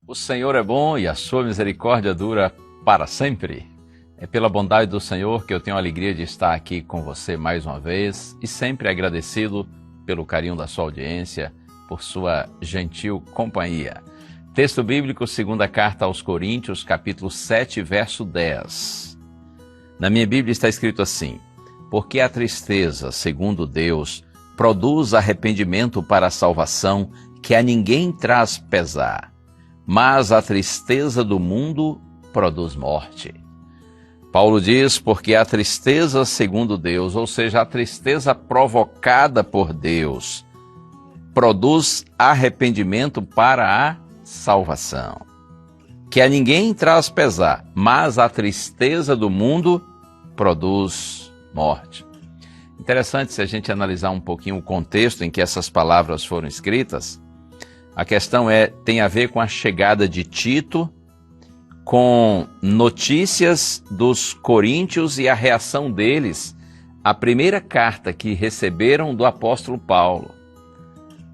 O Senhor é bom e a sua misericórdia dura para sempre. É pela bondade do Senhor que eu tenho a alegria de estar aqui com você mais uma vez e sempre agradecido pelo carinho da sua audiência, por sua gentil companhia. Texto bíblico, segunda carta aos Coríntios, capítulo 7, verso 10. Na minha Bíblia está escrito assim: porque a tristeza, segundo Deus, produz arrependimento para a salvação, que a ninguém traz pesar. Mas a tristeza do mundo produz morte. Paulo diz, porque a tristeza segundo Deus, ou seja, a tristeza provocada por Deus, produz arrependimento para a salvação, que a ninguém traz pesar, mas a tristeza do mundo produz morte. Interessante se a gente analisar um pouquinho o contexto em que essas palavras foram escritas. A questão tem a ver com a chegada de Tito, com notícias dos coríntios e a reação deles à primeira carta que receberam do apóstolo Paulo.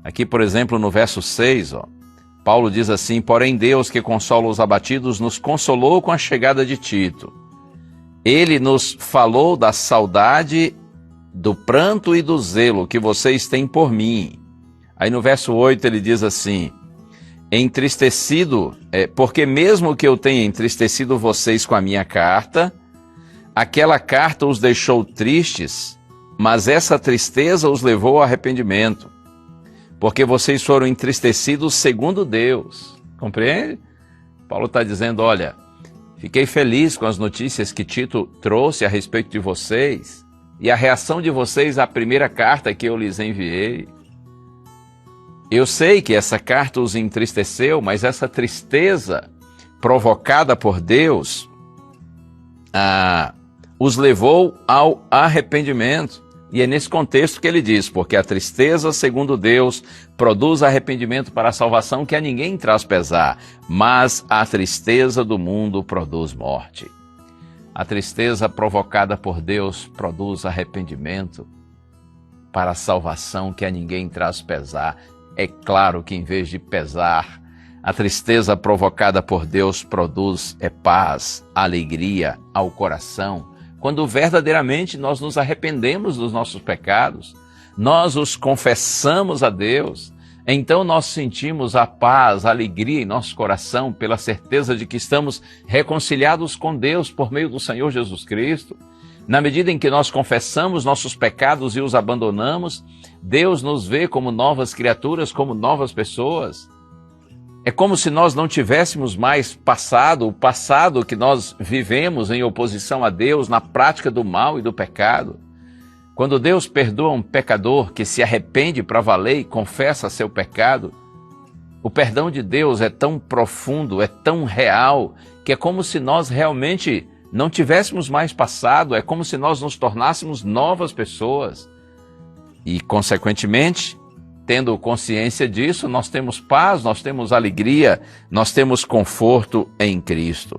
Aqui, por exemplo, no verso 6, Paulo diz assim: porém Deus, que consola os abatidos, nos consolou com a chegada de Tito. Ele nos falou da saudade, do pranto e do zelo que vocês têm por mim. Aí no verso 8 ele diz assim: entristecido, porque mesmo que eu tenha entristecido vocês com a minha carta, aquela carta os deixou tristes, mas essa tristeza os levou ao arrependimento, porque vocês foram entristecidos segundo Deus. Compreende? Paulo está dizendo, olha, fiquei feliz com as notícias que Tito trouxe a respeito de vocês e a reação de vocês à primeira carta que eu lhes enviei. Eu sei que essa carta os entristeceu, mas essa tristeza provocada por Deus os levou ao arrependimento. E é nesse contexto que ele diz, porque a tristeza, segundo Deus, produz arrependimento para a salvação, que a ninguém traz pesar, mas a tristeza do mundo produz morte. A tristeza provocada por Deus produz arrependimento para a salvação, que a ninguém traz pesar. É claro que em vez de pesar, a tristeza provocada por Deus produz paz, alegria ao coração. Quando verdadeiramente nós nos arrependemos dos nossos pecados, nós os confessamos a Deus, então nós sentimos a paz, a alegria em nosso coração pela certeza de que estamos reconciliados com Deus por meio do Senhor Jesus Cristo. Na medida em que nós confessamos nossos pecados e os abandonamos, Deus nos vê como novas criaturas, como novas pessoas. É como se nós não tivéssemos mais o passado que nós vivemos em oposição a Deus, na prática do mal e do pecado. Quando Deus perdoa um pecador que se arrepende para valer e confessa seu pecado, o perdão de Deus é tão profundo, é tão real, que é como se nós realmente não tivéssemos mais passado, é como se nós nos tornássemos novas pessoas. E, consequentemente, tendo consciência disso, nós temos paz, nós temos alegria, nós temos conforto em Cristo.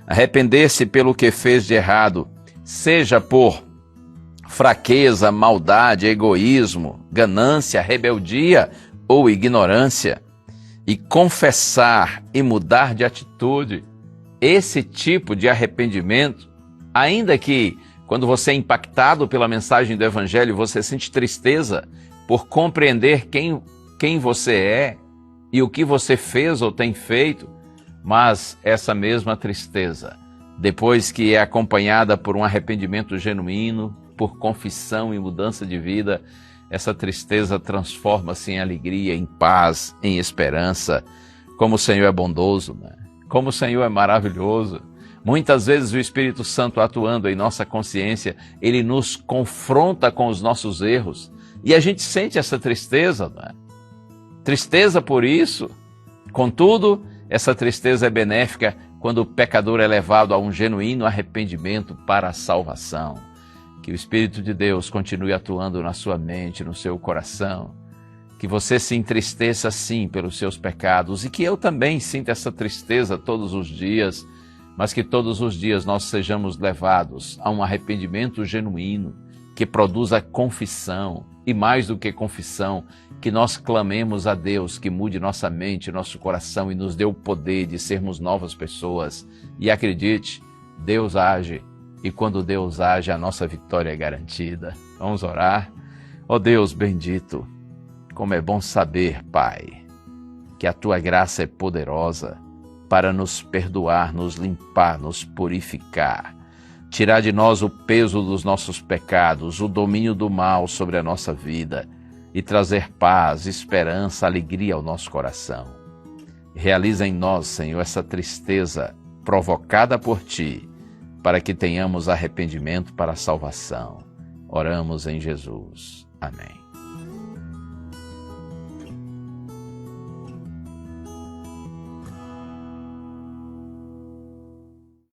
Arrepender-se pelo que fez de errado, seja por fraqueza, maldade, egoísmo, ganância, rebeldia ou ignorância, e confessar e mudar de atitude, esse tipo de arrependimento, ainda que quando você é impactado pela mensagem do Evangelho, você sente tristeza por compreender quem você é e o que você fez ou tem feito, mas essa mesma tristeza, depois que é acompanhada por um arrependimento genuíno, por confissão e mudança de vida, essa tristeza transforma-se em alegria, em paz, em esperança. Como o Senhor é bondoso, né? Como o Senhor é maravilhoso. Muitas vezes o Espírito Santo atuando em nossa consciência, ele nos confronta com os nossos erros. E a gente sente essa tristeza, né? Tristeza por isso. Contudo, essa tristeza é benéfica quando o pecador é levado a um genuíno arrependimento para a salvação. Que o Espírito de Deus continue atuando na sua mente, no seu coração. Que você se entristeça sim pelos seus pecados e que eu também sinta essa tristeza todos os dias, mas que todos os dias nós sejamos levados a um arrependimento genuíno, que produza confissão, e mais do que confissão, que nós clamemos a Deus que mude nossa mente, nosso coração e nos dê o poder de sermos novas pessoas. E acredite, Deus age, e quando Deus age, a nossa vitória é garantida. Vamos orar? Ó Deus bendito, como é bom saber, Pai, que a Tua graça é poderosa para nos perdoar, nos limpar, nos purificar, tirar de nós o peso dos nossos pecados, o domínio do mal sobre a nossa vida e trazer paz, esperança, alegria ao nosso coração. Realiza em nós, Senhor, essa tristeza provocada por Ti, para que tenhamos arrependimento para a salvação. Oramos em Jesus. Amém.